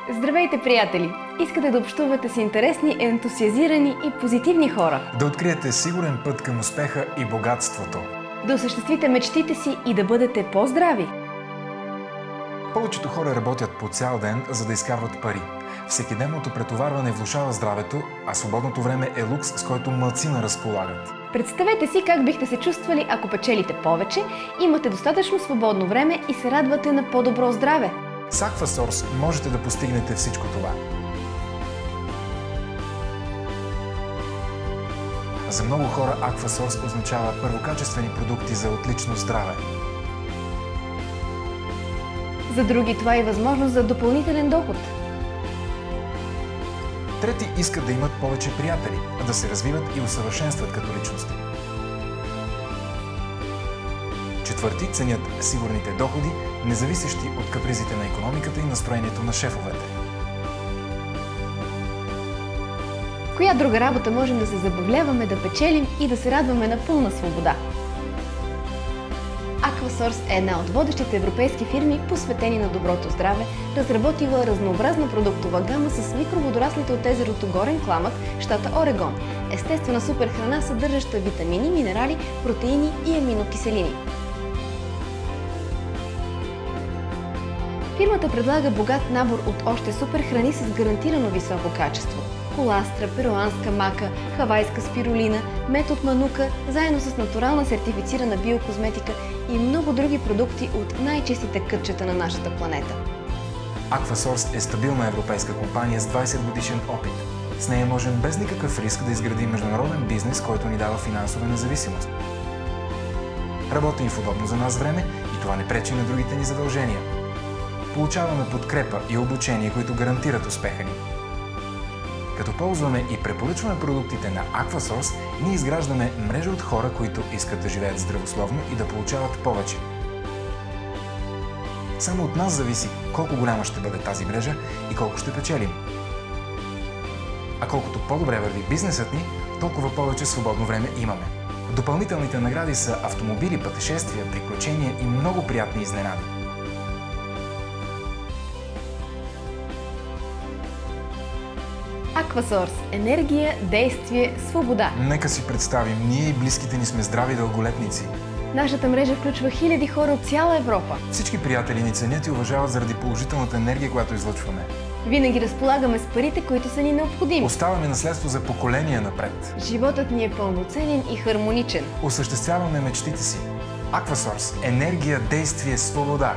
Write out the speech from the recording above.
Здравейте, приятели! Искате да общувате с интересни, ентусиазирани и позитивни хора. Да откриете сигурен път към успеха и богатството. Да осъществите мечтите си и да бъдете по-здрави. Повечето хора работят по цял ден, за да изкарват пари. Всекидневното претоварване влошава здравето, а свободното време е лукс, с който малцина разполагат. Представете си как бихте се чувствали, ако печелите повече, имате достатъчно свободно време и се радвате на по-добро здраве. С Aquasource можете да постигнете всичко това. За много хора Aquasource означава първокачествени продукти за отлично здраве. За други това е възможност за допълнителен доход. Трети искат да имат повече приятели, да се развиват и усъвършенстват като личности. Четвърти ценят сигурните доходи, независещи от капризите на икономиката и настроението на шефовете. Коя друга работа можем да се забавляваме, да печелим и да се радваме на пълна свобода? Aquasource е една от водещите европейски фирми, посветени на доброто здраве, разработила разнообразна продуктова гама с микроводораслите от езерото Горен Кламът, щата Орегон. Естествена суперхрана, съдържаща витамини, минерали, протеини и аминокиселини. Фирмата предлага богат набор от още суперхрани с гарантирано високо качество. Коластра, перуанска мака, хавайска спирулина, мед от манука, заедно с натурална сертифицирана биокозметика и много други продукти от най-чистите кътчета на нашата планета. Aquasource е стабилна европейска компания с 20 годишен опит. С нея можем без никакъв риск да изградим международен бизнес, който ни дава финансова независимост. Работим в удобно за нас време и това не пречи на другите ни задължения. Получаваме подкрепа и обучение, които гарантират успеха ни. Като ползваме и препоръчваме продуктите на Aquasource, ние изграждаме мрежа от хора, които искат да живеят здравословно и да получават повече. Само от нас зависи колко голяма ще бъде тази мрежа и колко ще печелим. А колкото по-добре върви бизнесът ни, толкова повече свободно време имаме. Допълнителните награди са автомобили, пътешествия, приключения и много приятни изненади. Aquasource – енергия, действие, свобода. Нека си представим, ние и близките ни сме здрави дълголетници. Нашата мрежа включва хиляди хора от цяла Европа. Всички приятели ни ценят и уважават заради положителната енергия, която излъчваме. Винаги разполагаме с парите, които са ни необходими. Оставаме наследство за поколения напред. Животът ни е пълноценен и хармоничен. Осъществяваме мечтите си. Aquasource – енергия, действие, свобода.